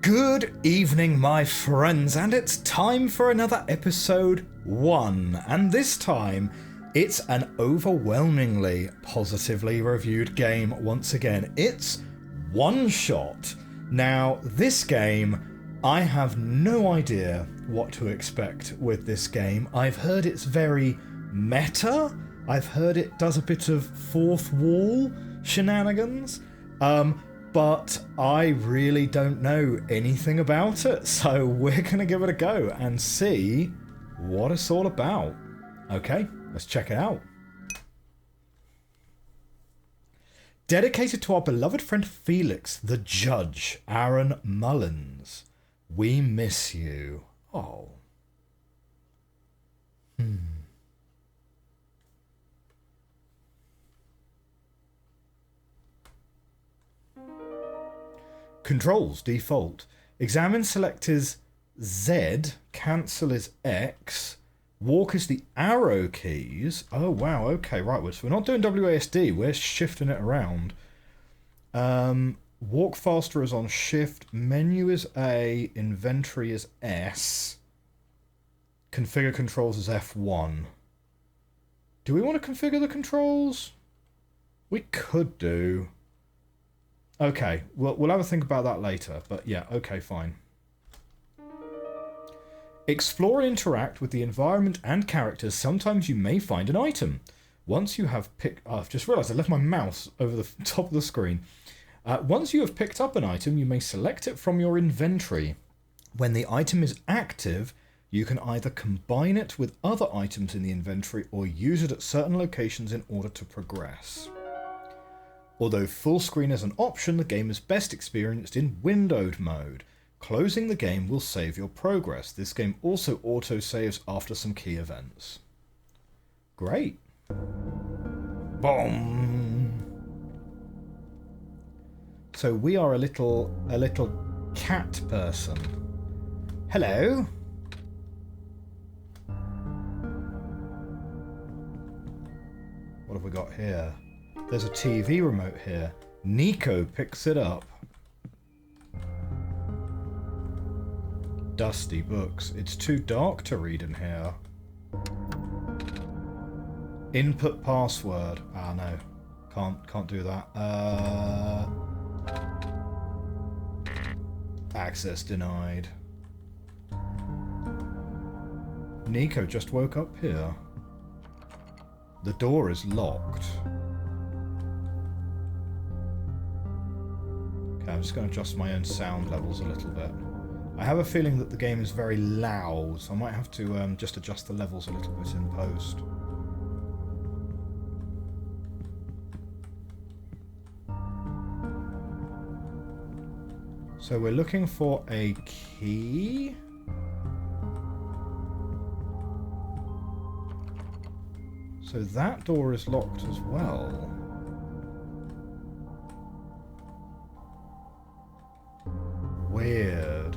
Good evening, my friends, and it's time for another episode 1. And this time, it's an overwhelmingly positively reviewed game once again. It's OneShot. Now, this game, I have no idea what to expect with this game. I've heard it's very meta. I've heard it does a bit of fourth wall shenanigans. But I really don't know anything about it, so we're going to give it a go and see what it's all about. Okay, let's check it out. Dedicated to our beloved friend Felix, the judge, Aaron Mullins. We miss you. Oh. Controls, default. Examine, select is Z, cancel is X, walk is the arrow keys. Oh wow, okay, right, so we're not doing WASD, we're shifting it around. Walk faster is on shift, menu is A, inventory is S, configure controls is F1. Do we want to configure the controls? We could do. Okay, we'll have a think about that later, but yeah, okay, fine. Explore and interact with the environment and characters. Sometimes you may find an item. Once you have picked... I've just realised I left my mouse over the top of the screen. Once you have picked up an item, you may select it from your inventory. When the item is active, you can either combine it with other items in the inventory or use it at certain locations in order to progress. Although full screen is an option, the game is best experienced in windowed mode. Closing the game will save your progress. This game also auto-saves after some key events. Great. Boom. So we are a little cat person. Hello. What have we got here? There's a TV remote here. Niko picks it up. Dusty books. It's too dark to read in here. Input password. Ah, no. Can't do that. Access denied. Niko just woke up here. The door is locked. I'm just going to adjust my own sound levels a little bit. I have a feeling that the game is very loud, so I might have to just adjust the levels a little bit in post. So we're looking for a key. So that door is locked as well. Weird.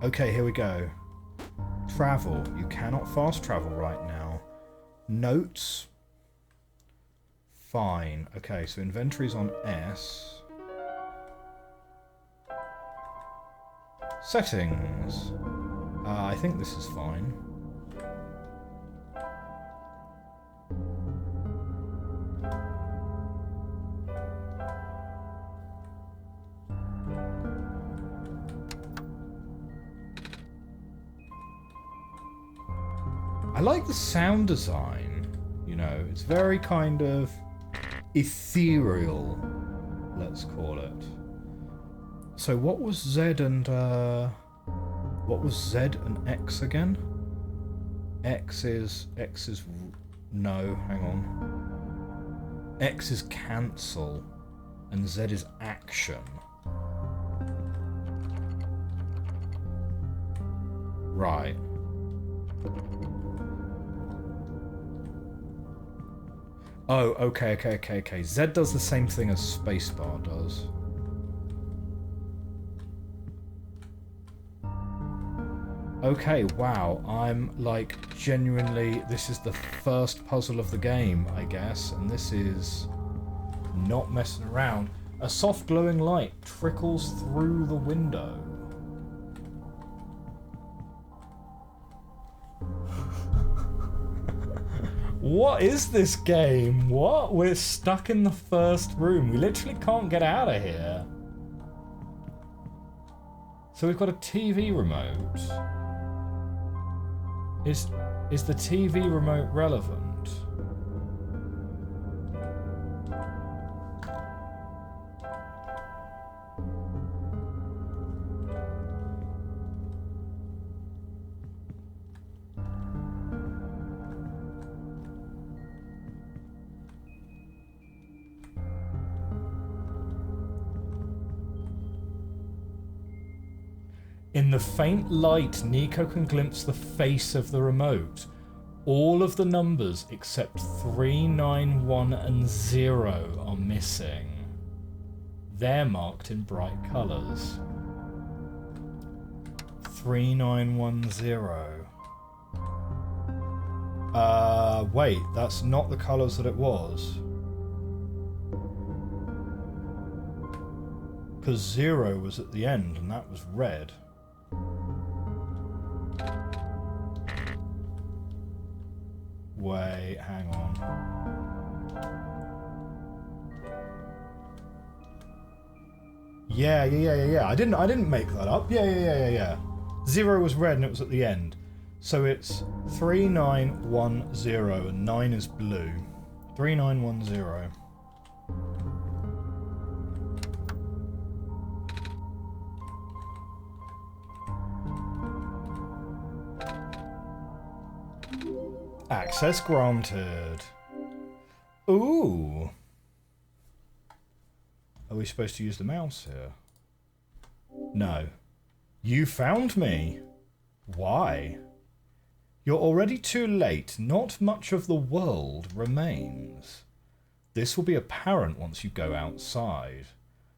Okay, here we go. Travel. You cannot fast travel right now. Notes. Fine. Okay, so inventory's on S. Settings. I think this is fine. I like the sound design, you know, it's very kind of ethereal, let's call it. So what was Z and X again? X is no, hang on. X is cancel and Z is action. Right. Oh, okay. Z does the same thing as spacebar does. Okay, wow, I'm like genuinely, this is the first puzzle of the game, I guess, and this is not messing around. A soft glowing light trickles through the window. What is this game? What? We're stuck in the first room. We literally can't get out of here. So we've got a TV remote. Is the TV remote relevant? In the faint light, Niko can glimpse the face of the remote. All of the numbers except 3, 9, 1 and 0 are missing. They're marked in bright colours. 3910. Wait, that's not the colours that it was. Because 0 was at the end and that was red. Wait, hang on. Yeah. I didn't make that up. Yeah. 0 was red and it was at the end. So it's 3910 and 9 is blue. 3910. Access granted. Ooh. Are we supposed to use the mouse here? No. You found me. Why? You're already too late. Not much of the world remains. This will be apparent once you go outside.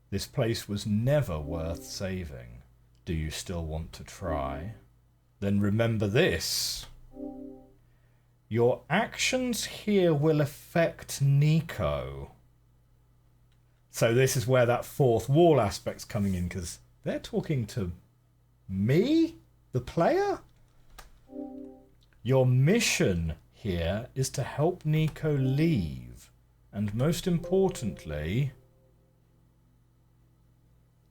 This place was never worth saving. Do you still want to try? Then remember this. Your actions here will affect Niko. So this is where that fourth wall aspect's coming in, because they're talking to me, the player? Your mission here is to help Niko leave. And most importantly...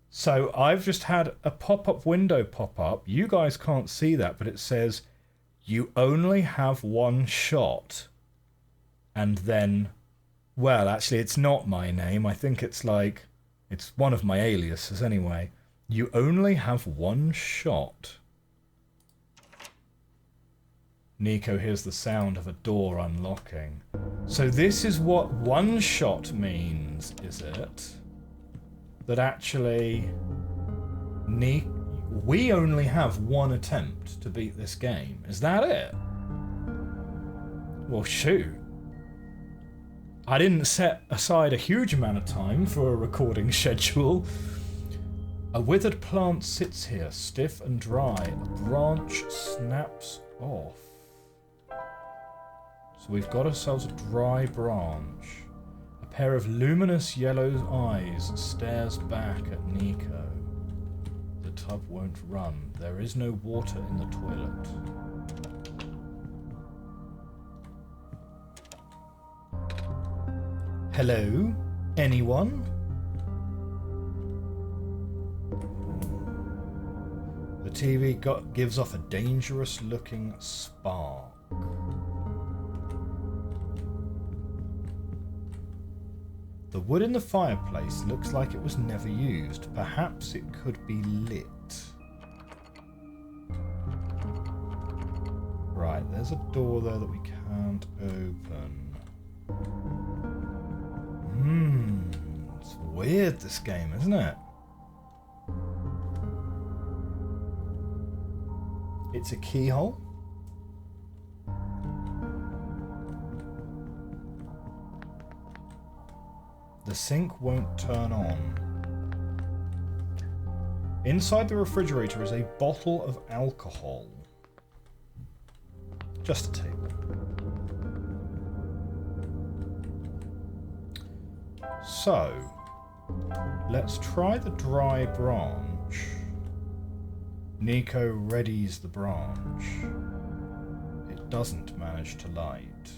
So I've just had a pop-up window pop up. You guys can't see that, but it says... You only have one shot. And then... Well, actually, it's not my name. I think it's like... It's one of my aliases anyway. You only have one shot. Niko hears the sound of a door unlocking. So this is what one shot means, is it? That actually... We only have one attempt to beat this game. Is that it? Well, shoot. I didn't set aside a huge amount of time for a recording schedule. A withered plant sits here, stiff and dry. A branch snaps off. So we've got ourselves a dry branch. A pair of luminous yellow eyes stares back at Niko. The tub won't run. There is no water in the toilet. Hello? Anyone? The TV gives off a dangerous looking spark. The wood in the fireplace looks like it was never used. Perhaps it could be lit. Right, there's a door there that we can't open. It's weird, this game, isn't it? It's a keyhole. The sink won't turn on. Inside the refrigerator is a bottle of alcohol. Just a table. So, Let's try the dry branch. Niko readies the branch. It doesn't manage to light.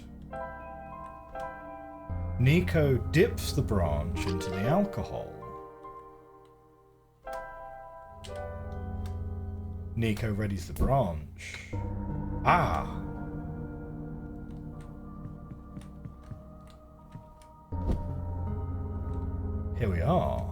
Niko dips the branch into the alcohol. Niko readies the branch. Ah! Here we are.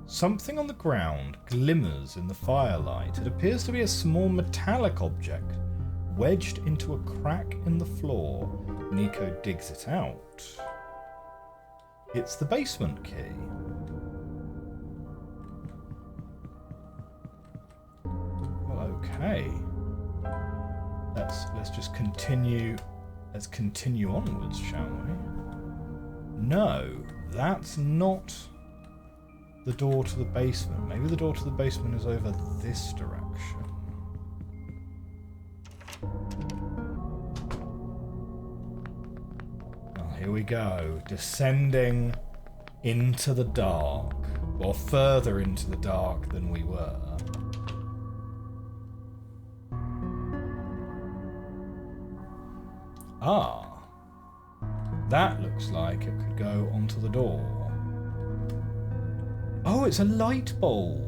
Something on the ground glimmers in the firelight. It appears to be a small metallic object wedged into a crack in the floor. Niko digs it out. It's the basement key. Well, okay. Let's just continue. Let's continue onwards, shall we? No, that's not the door to the basement. Maybe the door to the basement is over this direction. Well, here we go. Descending into the dark. Or further into the dark than we were. Ah. That looks like it could go onto the door. Oh, it's a light bulb.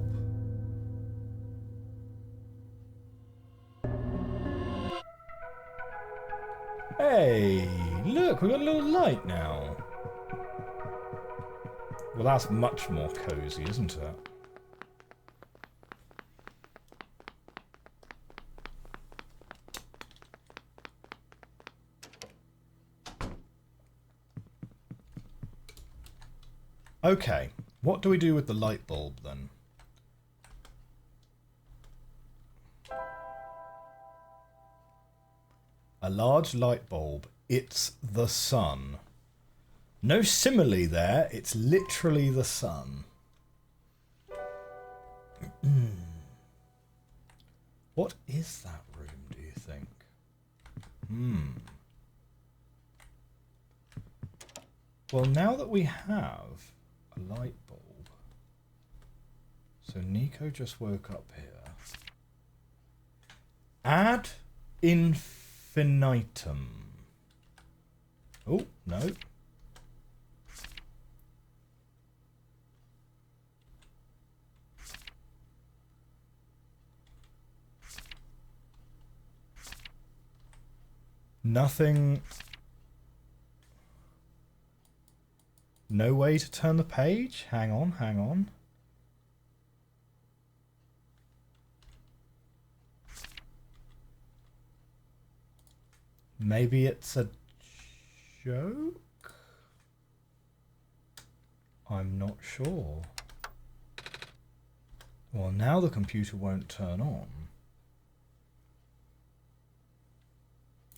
Hey, look, we've got a little light now. Well, that's much more cozy, isn't it? Okay, what do we do with the light bulb then? A large light bulb. It's the sun. No simile there. It's literally the sun. What is that room, do you think? Well, now that we have a light bulb. So Niko just woke up here. Ad infinitum. Oh, no. Nothing. No way to turn the page? Hang on, hang on. Maybe it's a joke? I'm not sure. Well, now the computer won't turn on.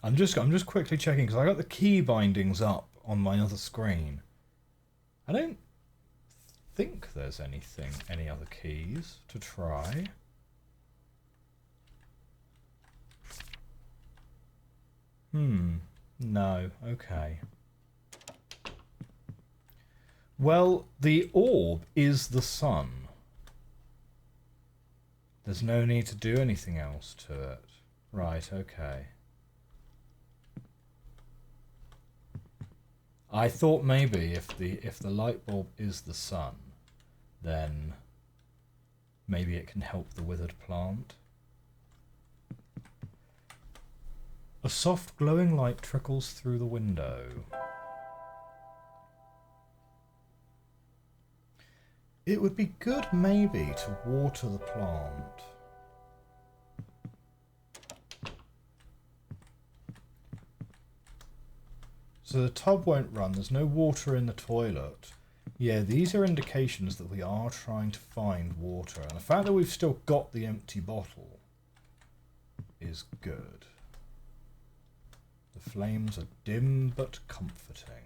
I'm just quickly checking because I got the key bindings up on my other screen. I don't think there's any other keys to try. No, okay. Well, the orb is the sun. There's no need to do anything else to it. Right, okay. I thought maybe if the light bulb is the sun, then maybe it can help the withered plant. A soft glowing light trickles through the window. It would be good maybe to water the plant. So the tub won't run, there's no water in the toilet. Yeah, these are indications that we are trying to find water. And the fact that we've still got the empty bottle is good. The flames are dim but comforting.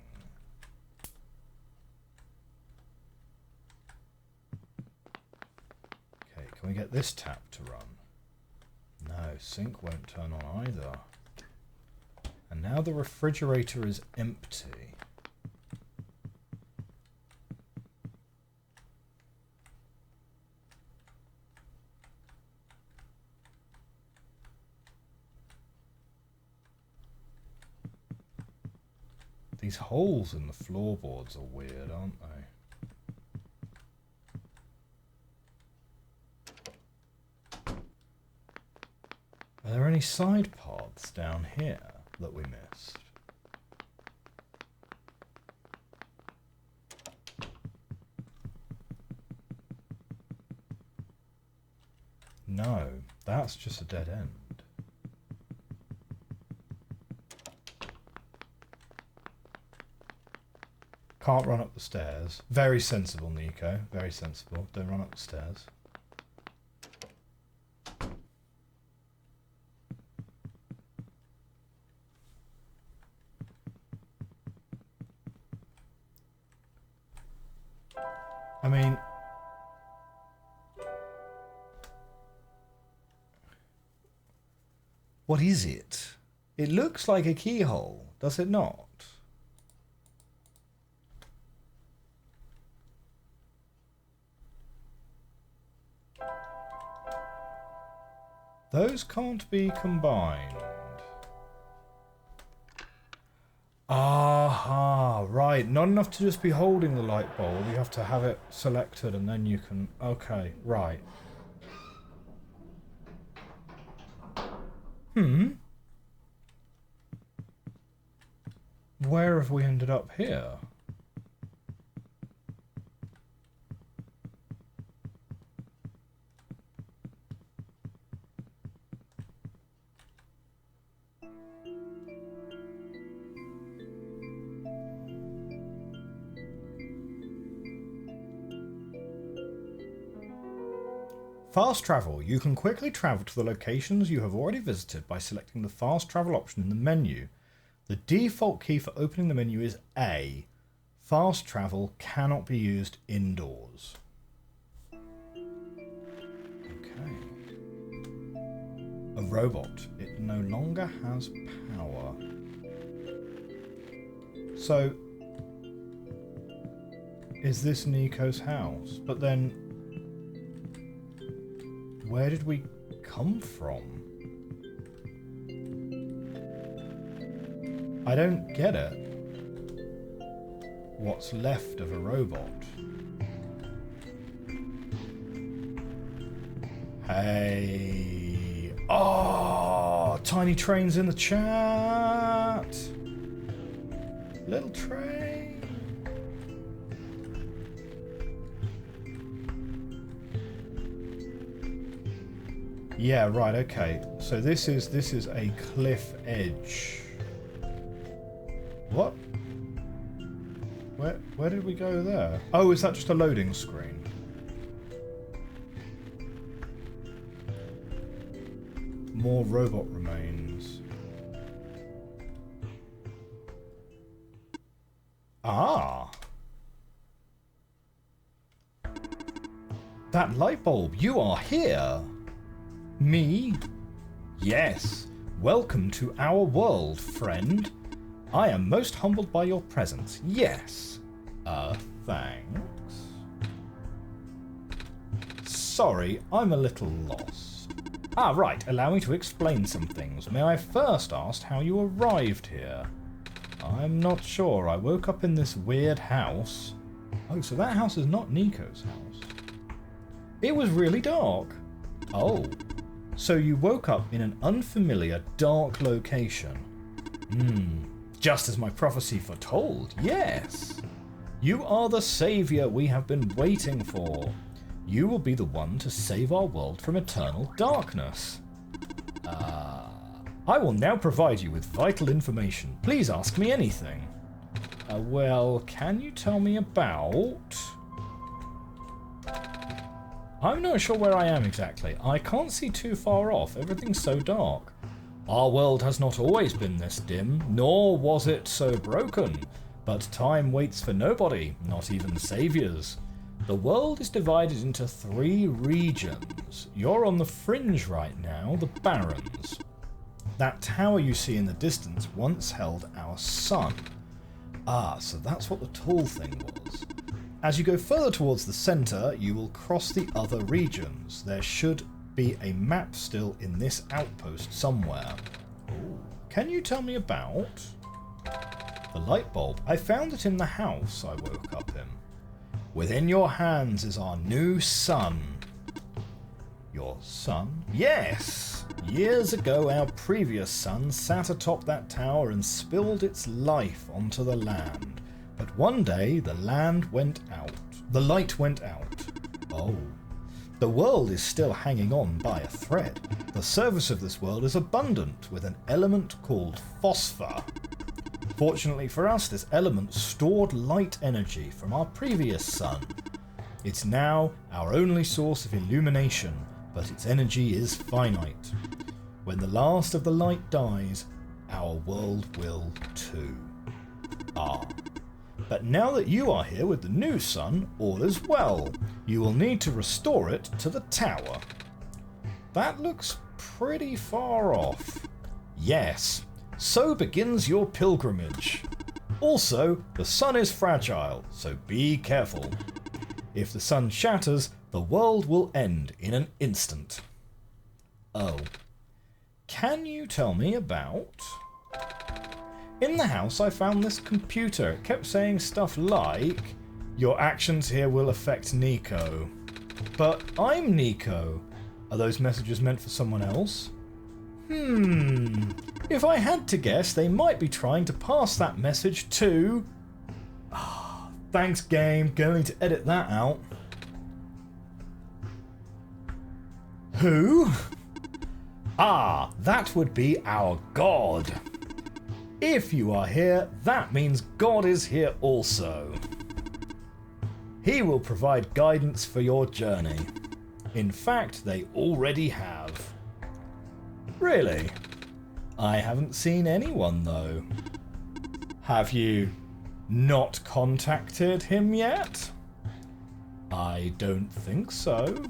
Okay, can we get this tap to run? No, sink won't turn on either. And now the refrigerator is empty. These holes in the floorboards are weird, aren't they? Are there any side paths down here that we missed? No, that's just a dead end. Can't run up the stairs. Very sensible, Niko. Very sensible. Don't run up the stairs. I mean... what is it? It looks like a keyhole, does it not? Those can't be combined. Aha, right. Not enough to just be holding the light bulb. You have to have it selected and then you can... okay, right. Where have we ended up here? Fast travel. You can quickly travel to the locations you have already visited by selecting the fast travel option in the menu. The default key for opening the menu is A. Fast travel cannot be used indoors. Okay. A robot. It no longer has power. So, is this Niko's house? But then... where did we come from? I don't get it. What's left of a robot? Hey. Oh, Tiny Train's in the chat. Little train. Yeah, right, okay. So this is a cliff edge. What? Where did we go there? Oh, is that just a loading screen? More robot remains. Ah. That light bulb, you are here. Me? Yes. Welcome to our world, friend. I am most humbled by your presence. Yes. Thanks. Sorry, I'm a little lost. Ah, right. Allow me to explain some things. May I first ask how you arrived here? I'm not sure. I woke up in this weird house. Oh, so that house is not Niko's house. It was really dark. Oh. So you woke up in an unfamiliar, dark location. Just as my prophecy foretold, yes. You are the savior we have been waiting for. You will be the one to save our world from eternal darkness. I will now provide you with vital information. Please ask me anything. Well, can you tell me about... I'm not sure where I am exactly. I can't see too far off. Everything's so dark. Our world has not always been this dim, nor was it so broken. But time waits for nobody, not even saviors. The world is divided into 3 regions. You're on the fringe right now, the Barrens. That tower you see in the distance once held our sun. Ah, so that's what the tall thing was. As you go further towards the centre, you will cross the other regions. There should be a map still in this outpost somewhere. Ooh. Can you tell me about the light bulb? I found it in the house I woke up in. Within your hands is our new sun. Your sun? Yes! Years ago, our previous sun sat atop that tower and spilled its life onto the land. But one day, the land went out. The light went out. Oh. The world is still hanging on by a thread. The surface of this world is abundant with an element called phosphor. Fortunately for us, this element stored light energy from our previous sun. It's now our only source of illumination, but its energy is finite. When the last of the light dies, our world will too. Ah. But now that you are here with the new sun, all is well. You will need to restore it to the tower. That looks pretty far off. Yes, so begins your pilgrimage. Also, the sun is fragile, so be careful. If the sun shatters, the world will end in an instant. Oh. Can you tell me about... In the house, I found this computer. It kept saying stuff like, your actions here will affect Niko. But I'm Niko. Are those messages meant for someone else? If I had to guess, they might be trying to pass that message to... Thanks, game. Going to edit that out. Who? Ah, that would be our god. If you are here, that means God is here also. He will provide guidance for your journey. In fact, they already have. Really? I haven't seen anyone, though. Have you not contacted him yet? I don't think so.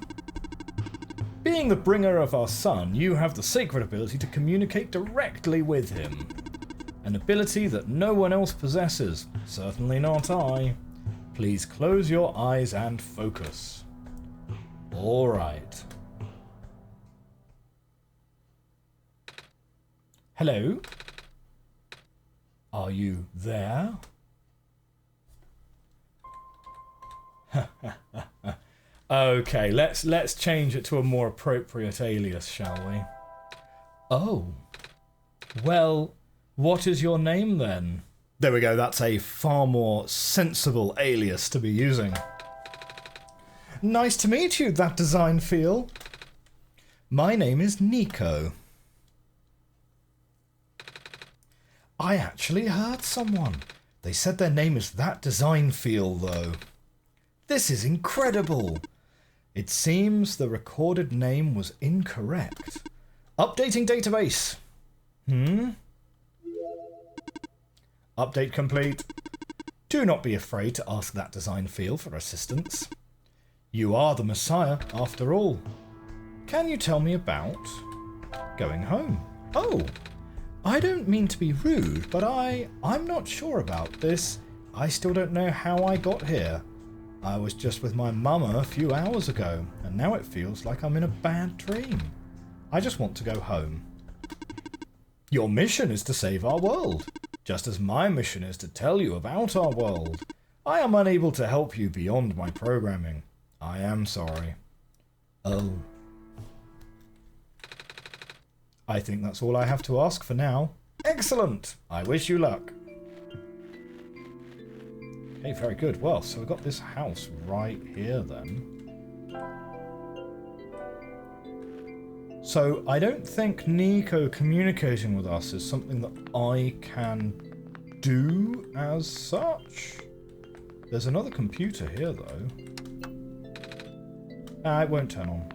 Being the bringer of our sun, you have the sacred ability to communicate directly with him. An ability that no one else possesses. Certainly not I. Please close your eyes and focus. All right. Hello? Are you there? Okay, let's change it to a more appropriate alias, shall we? Oh. Well, what is your name then? There we go, that's a far more sensible alias to be using. Nice to meet you, that design feel. My name is Niko. I actually heard someone. They said their name is that design feel, though. This is incredible. It seems the recorded name was incorrect. Updating database. Update complete. Do not be afraid to ask that design feel for assistance. You are the Messiah, after all. Can you tell me about going home? Oh, I don't mean to be rude, but I'm not sure about this. I still don't know how I got here. I was just with my mama a few hours ago, and now it feels like I'm in a bad dream. I just want to go home. Your mission is to save our world, just as my mission is to tell you about our world. I am unable to help you beyond my programming. I am sorry. Oh. I think that's all I have to ask for now. Excellent! I wish you luck. Okay, very good. Well, so we've got this house right here then. So I don't think Niko communicating with us is something that I can do as such. There's another computer here though. It won't turn on.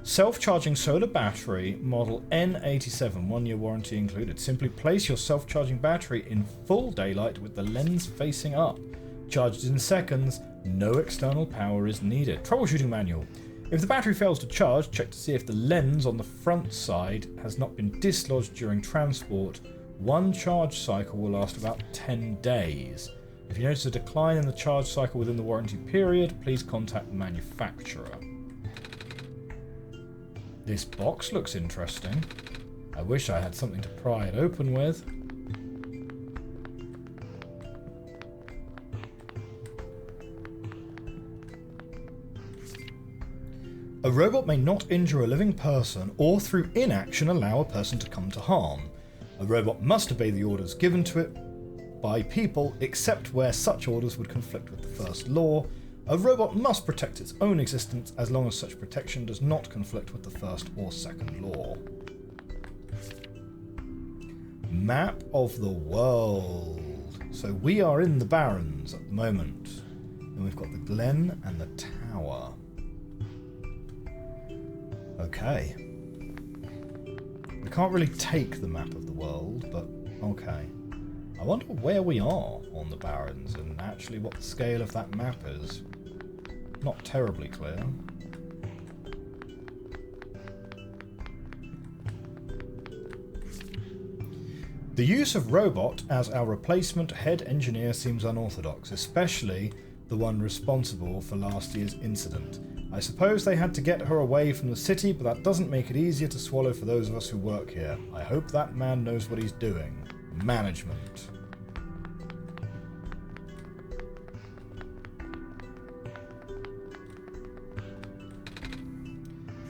Self-charging solar battery, model N87, 1-year warranty included. Simply place your self-charging battery in full daylight with the lens facing up. Charged in seconds, no external power is needed. Troubleshooting manual. If the battery fails to charge, check to see if the lens on the front side has not been dislodged during transport. One charge cycle will last about 10 days. If you notice a decline in the charge cycle within the warranty period, please contact the manufacturer. This box looks interesting. I wish I had something to pry it open with. A robot may not injure a living person or through inaction allow a person to come to harm. A robot must obey the orders given to it by people except where such orders would conflict with the first law. A robot must protect its own existence as long as such protection does not conflict with the first or second law. Map of the world. So we are in the Barrens at the moment. And we've got the Glen and the Tower. Okay. We can't really take the map of the world, but okay. I wonder where we are on the Barrens and actually what the scale of that map is. Not terribly clear. The use of robot as our replacement head engineer seems unorthodox, especially the one responsible for last year's incident. I suppose they had to get her away from the city, but that doesn't make it easier to swallow for those of us who work here. I hope that man knows what he's doing. Management.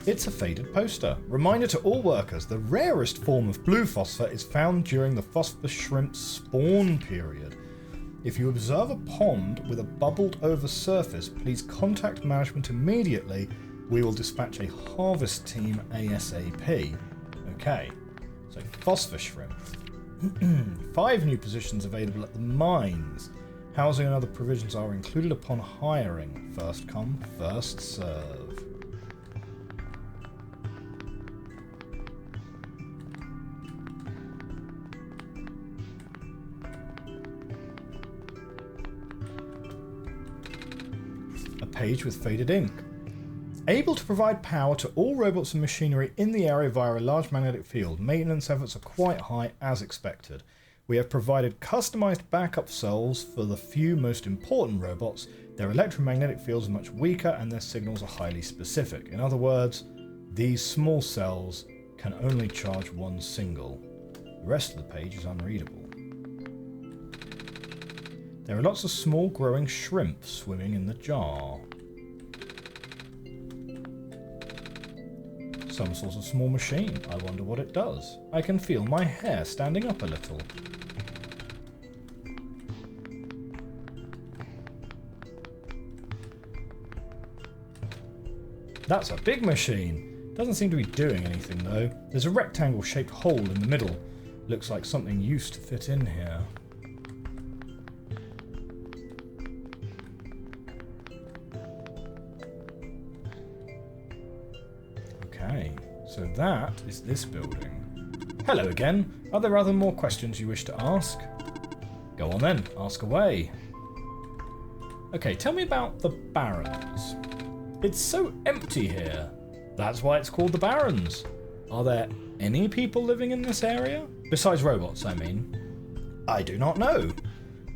It's a faded poster. Reminder to all workers, the rarest form of blue phosphor is found during the phosphor shrimp spawn period. If you observe a pond with a bubbled over surface, please contact management immediately. We will dispatch a harvest team ASAP. Okay, so phosphor shrimp. 5 new positions available at the mines. Housing and other provisions are included upon hiring. First come, first serve. Page with faded ink. Able to provide power to all robots and machinery in the area via a large magnetic field. Maintenance efforts are quite high as expected. We have provided customized backup cells for the few most important robots. Their electromagnetic fields are much weaker and their signals are highly specific. In other words, these small cells can only charge one single. The rest of the page is unreadable. There are lots of small growing shrimp swimming in the jar. Some sort of small machine. I wonder what it does. I can feel my hair standing up a little. That's a big machine. Doesn't seem to be doing anything though. There's a rectangle shaped hole in the middle. Looks like something used to fit in here. Okay, so that is this building. Hello again. Are there more questions you wish to ask? Go on then, ask away. Okay, tell me about the Barrens. It's so empty here. That's why it's called the Barrens. Are there any people living in this area? Besides robots, I mean. I do not know.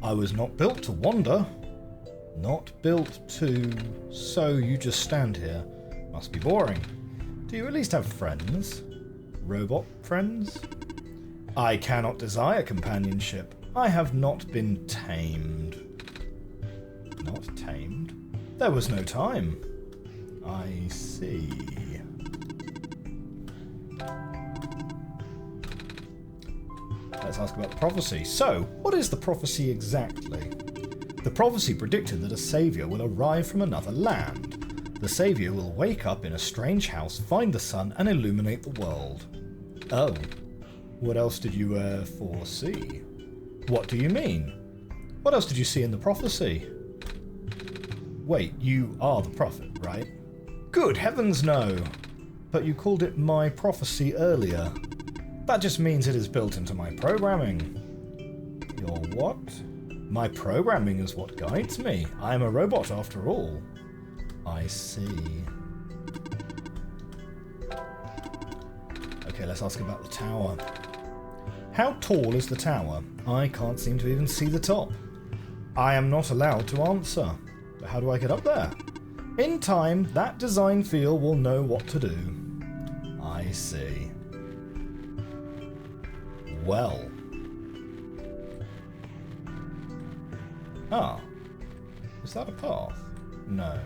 I was not built to wander. Not built to... So you just stand here. Must be boring. Do you at least have friends? Robot friends? I cannot desire companionship. I have not been tamed. Not tamed? There was no time. I see. Let's ask about the prophecy. So, what is the prophecy exactly? The prophecy predicted that a saviour will arrive from another land. The saviour will wake up in a strange house, find the sun, and illuminate the world. Oh. What else did you foresee? What do you mean? What else did you see in the prophecy? Wait, you are the prophet, right? Good heavens, no! But you called it my prophecy earlier. That just means it is built into my programming. Your what? My programming is what guides me. I am a robot after all. I see. Okay, let's ask about the tower. How tall is the tower? I can't seem to even see the top. I am not allowed to answer. But how do I get up there? In time, that design field will know what to do. I see. Well. Ah. Is that a path? No.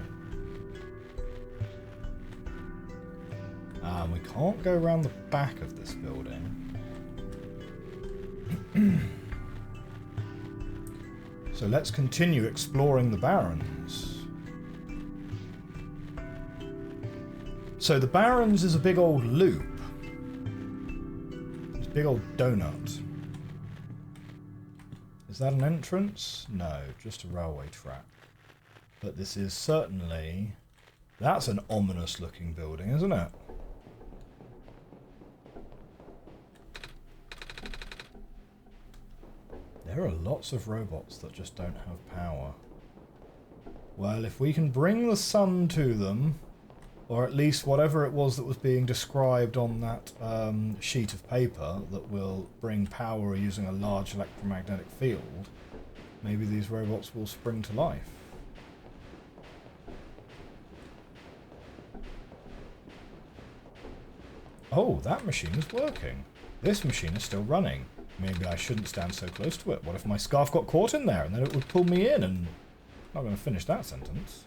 We can't go around the back of this building. So let's continue exploring the Barrens. So the Barrens is a big old loop. It's a big old donut. Is that an entrance? No, just a railway track. But this is certainly... That's an ominous looking building, isn't it? There are lots of robots that just don't have power. Well, if we can bring the sun to them, or at least whatever it was that was being described on that sheet of paper that will bring power using a large electromagnetic field, maybe these robots will spring to life. Oh, that machine is working. This machine is still running. Maybe I shouldn't stand so close to it. What if my scarf got caught in there and then it would pull me in? And I'm not going to finish that sentence.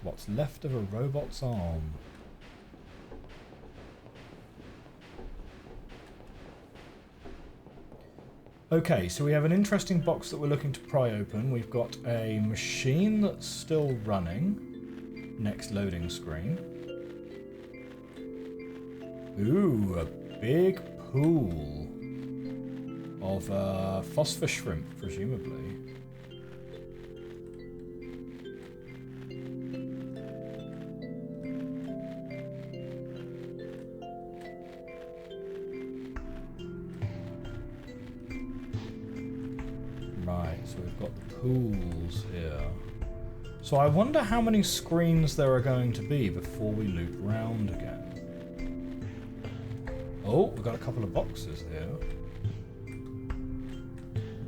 What's left of a robot's arm? Okay, so we have an interesting box that we're looking to pry open. We've got a machine that's still running. Next loading screen. Ooh, a big pool of phosphor shrimp, presumably. Right, so we've got the pools here. So I wonder how many screens there are going to be before we loop round again. Oh, we've got a couple of boxes here.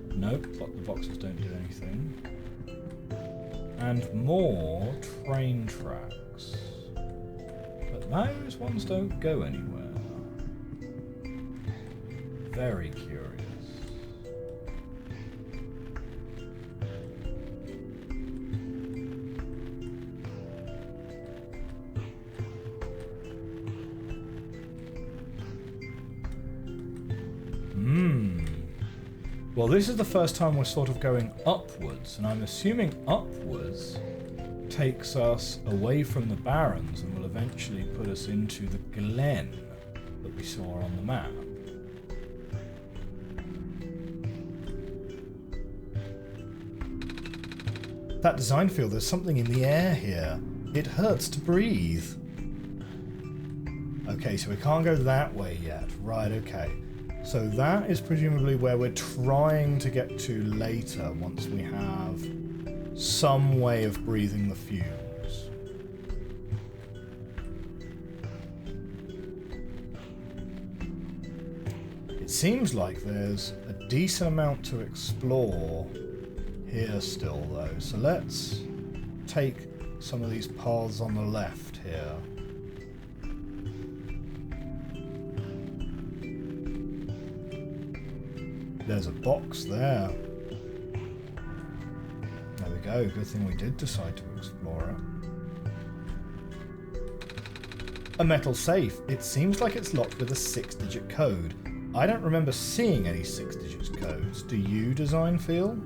Nope, but the boxes don't do anything. And more train tracks. But those ones don't go anywhere. Very curious. Well, this is the first time we're sort of going upwards, and I'm assuming upwards takes us away from the Barrens and will eventually put us into the glen that we saw on the map. That design field, there's something in the air here. It hurts to breathe. Okay, so we can't go that way yet. Right, okay. So that is presumably where we're trying to get to later, once we have some way of breathing the fumes. It seems like there's a decent amount to explore here still, though. So let's take some of these paths on the left here. There's a box there. There we go. Good thing we did decide to explore it. A metal safe. It seems like it's locked with a 6-digit code. I don't remember seeing any 6-digit codes. Do you, design feel?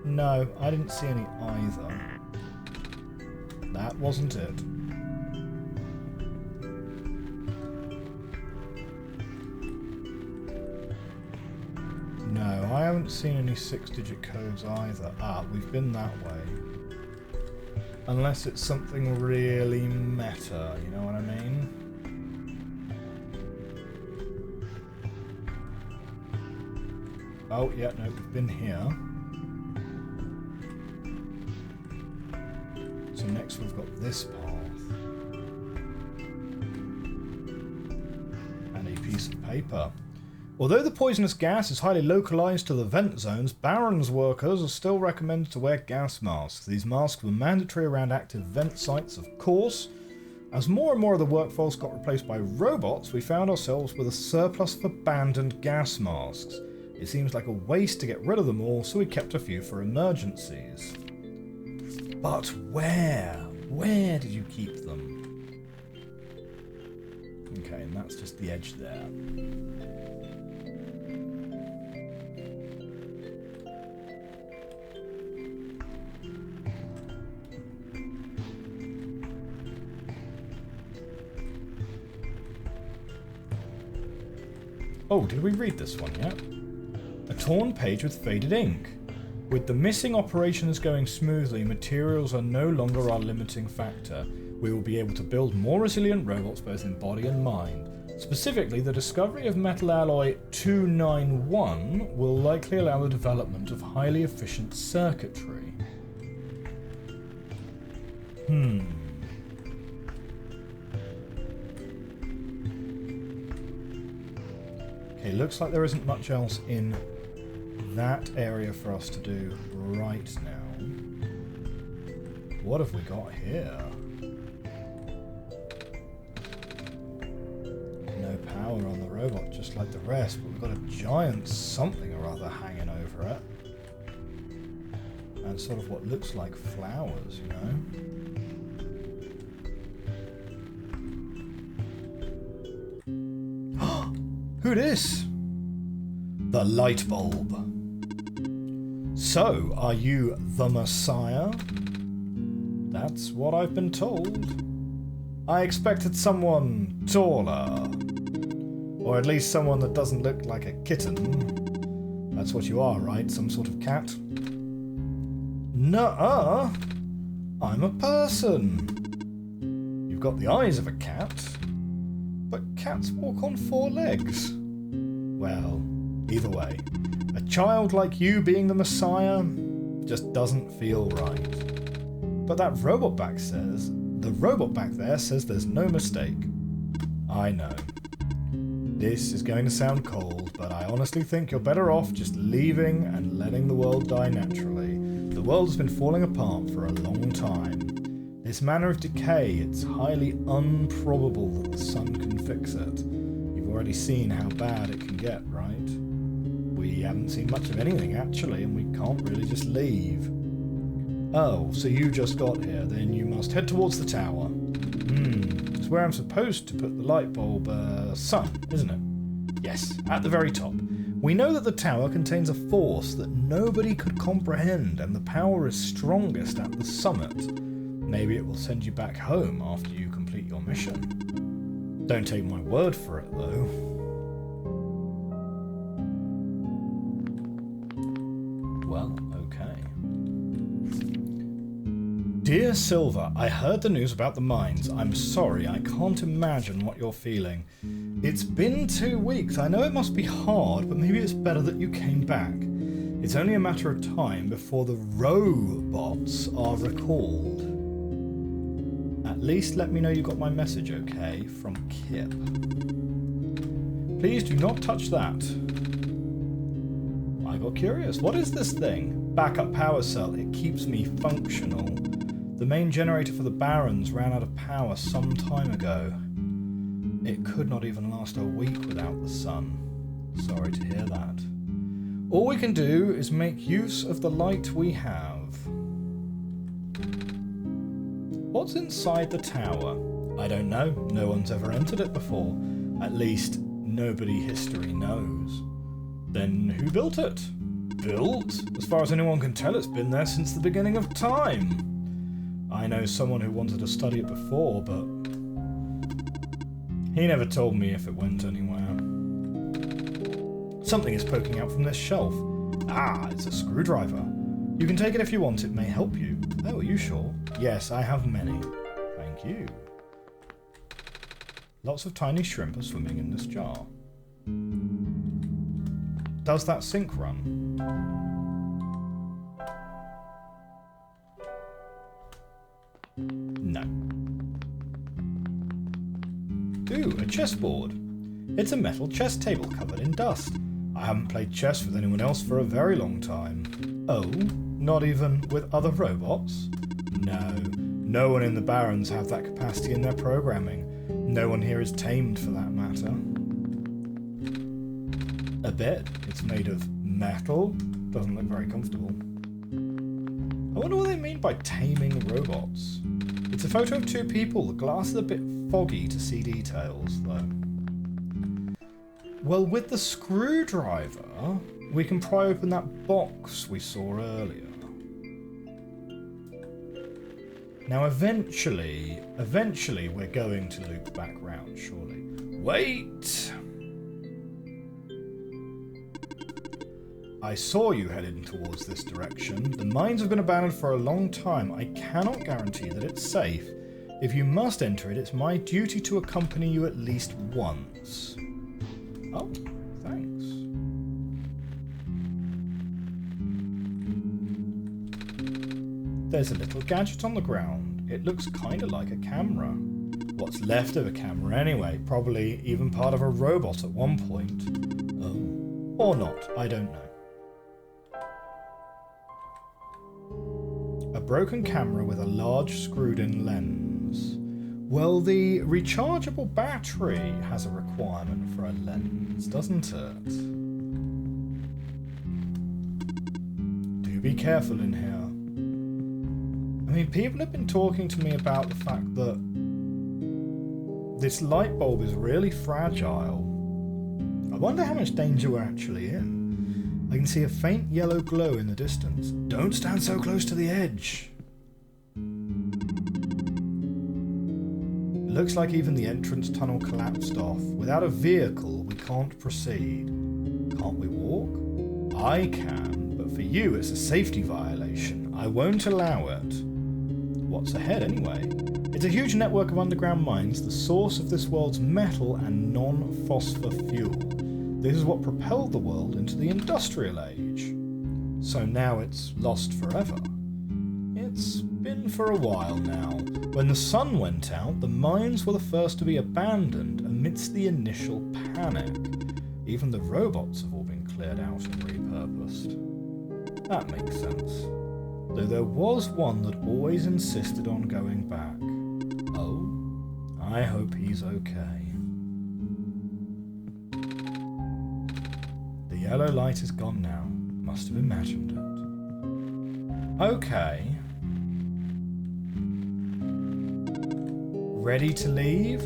No, I didn't see any either. That wasn't it. No, I haven't seen any 6-digit codes either. Ah, we've been that way. Unless it's something really meta, you know what I mean? Oh, yeah, no, we've been here. So next we've got this path. piece of paper. Although the poisonous gas is highly localized to the vent zones, Barrens workers are still recommended to wear gas masks. These masks were mandatory around active vent sites, of course. As more and more of the workforce got replaced by robots, we found ourselves with a surplus of abandoned gas masks. It seems like a waste to get rid of them all, so we kept a few for emergencies. But where? Where did you keep them? Okay, and that's just the edge there. Oh, did we read this one yet? A torn page with faded ink. With the missing operations going smoothly, materials are no longer our limiting factor. We will be able to build more resilient robots both in body and mind. Specifically, the discovery of metal alloy 291 will likely allow the development of highly efficient circuitry. Okay, looks like there isn't much else in that area for us to do right now. What have we got here? No power on the robot, just like the rest, but we've got a giant something or other hanging over it. And sort of what looks like flowers, you know? Who dis? The light bulb. So, are you the Messiah? That's what I've been told. I expected someone taller. Or at least someone that doesn't look like a kitten. That's what you are, right? Some sort of cat? Nuh-uh. I'm a person. You've got the eyes of a cat. But cats walk on 4 legs. Well, either way, a child like you being the Messiah just doesn't feel right. But that robot back there says there's no mistake. I know. This is going to sound cold, but I honestly think you're better off just leaving and letting the world die naturally. The world has been falling apart for a long time. This manner of decay, it's highly improbable that the sun can fix it. You've already seen how bad it can get, right? We haven't seen much of anything, actually, and we can't really just leave. Oh, so you just got here, then you must head towards the tower. It's where I'm supposed to put the light bulb, sun, isn't it? Yes, at the very top. We know that the tower contains a force that nobody could comprehend, and the power is strongest at the summit. Maybe it will send you back home after you complete your mission. Don't take my word for it, though. Well, okay. Dear Silver, I heard the news about the mines. I'm sorry, I can't imagine what you're feeling. It's been 2 weeks. I know it must be hard, but maybe it's better that you came back. It's only a matter of time before the robots are recalled. At least let me know you got my message, okay? From Kip. Please do not touch that. I got curious. What is this thing? Backup power cell. It keeps me functional. The main generator for the Barrens ran out of power some time ago. It could not even last a week without the sun. Sorry to hear that. All we can do is make use of the light we have. What's inside the tower? I don't know. No one's ever entered it before. At least, nobody history knows. Then who built it? Built? As far as anyone can tell, it's been there since the beginning of time. I know someone who wanted to study it before, but he never told me if it went anywhere. Something is poking out from this shelf. Ah, it's a screwdriver. You can take it if you want, it may help you. Oh, are you sure? Yes, I have many. Thank you. Lots of tiny shrimp are swimming in this jar. Does that sink run? No. Ooh, a chessboard. It's a metal chess table covered in dust. I haven't played chess with anyone else for a very long time. Oh, not even with other robots? No one in the Barrens have that capacity in their programming. No one here is tamed for that matter. A bed. It's made of metal. Doesn't look very comfortable. I wonder what they mean by taming robots. It's a photo of two people. The glass is a bit foggy to see details, though. Well, with the screwdriver, we can pry open that box we saw earlier. Now, eventually we're going to loop back round, surely. Wait! I saw you heading towards this direction. The mines have been abandoned for a long time. I cannot guarantee that it's safe. If you must enter it, it's my duty to accompany you at least once. Oh, thanks. There's a little gadget on the ground. It looks kind of like a camera. What's left of a camera anyway? Probably even part of a robot at one point. Oh. Or not, I don't know. A broken camera with a large screwed-in lens. Well, the rechargeable battery has a requirement for a lens, doesn't it? Do be careful in here. I mean, people have been talking to me about the fact that this light bulb is really fragile. I wonder how much danger we're actually in. I can see a faint yellow glow in the distance. Don't stand so close to the edge. It looks like even the entrance tunnel collapsed off. Without a vehicle, we can't proceed. Can't we walk? I can, but for you it's a safety violation. I won't allow it. What's ahead anyway? It's a huge network of underground mines, the source of this world's metal and non-phosphor fuel. This is what propelled the world into the industrial age. So now it's lost forever. It's been for a while now. When the sun went out, the mines were the first to be abandoned amidst the initial panic. Even the robots have all been cleared out and repurposed. That makes sense. Though there was one that always insisted on going back. Oh, I hope he's okay. The yellow light is gone now. Must have imagined it. Okay. Ready to leave?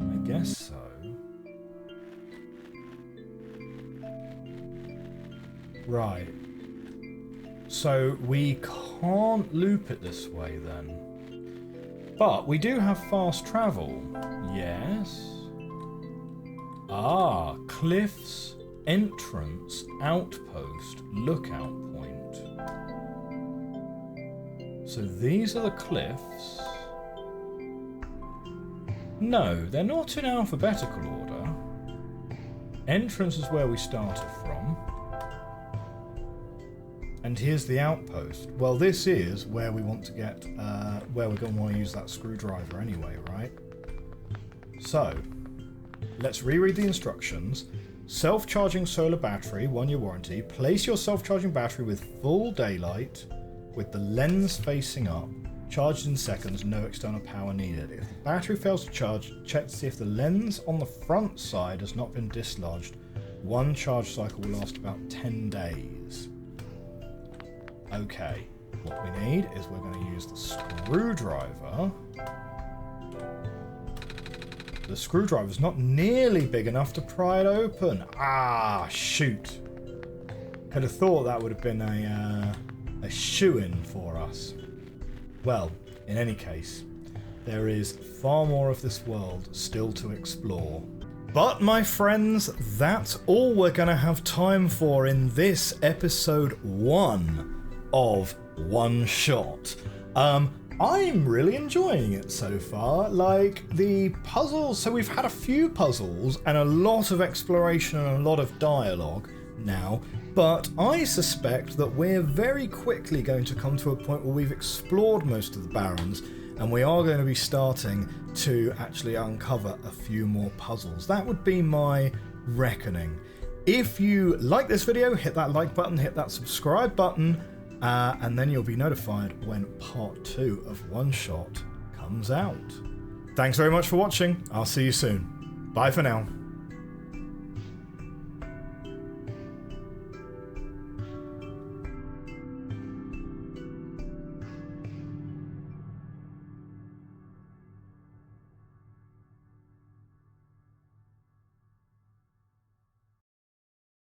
I guess so. Right. So we can't loop it this way then. But we do have fast travel. Yes. Ah, cliffs, entrance, outpost, lookout point. So these are the cliffs. No, they're not in alphabetical order. Entrance is where we started from. And here's the outpost. Well, this is where we want to get, where we're going to want to use that screwdriver anyway, right? So, let's reread the instructions. Self-charging solar battery, 1-year warranty. Place your self-charging battery with full daylight, with the lens facing up. Charged in seconds, no external power needed. If the battery fails to charge, check to see if the lens on the front side has not been dislodged. One charge cycle will last about 10 days. Okay, what we need is we're going to use the screwdriver. The screwdriver's not nearly big enough to pry it open. Ah, shoot. Could have thought that would have been a shoo-in for us. Well, in any case, there is far more of this world still to explore. But my friends, that's all we're going to have time for in this episode 1 of OneShot. I'm really enjoying it so far. Like, the puzzles, so we've had a few puzzles and a lot of exploration and a lot of dialogue now, but I suspect that we're very quickly going to come to a point where we've explored most of the Barrens and we are going to be starting to actually uncover a few more puzzles. That would be my reckoning. If you like this video, hit that like button, hit that subscribe button, and then you'll be notified when part 2 of OneShot comes out. Thanks very much for watching. I'll see you soon. Bye for now.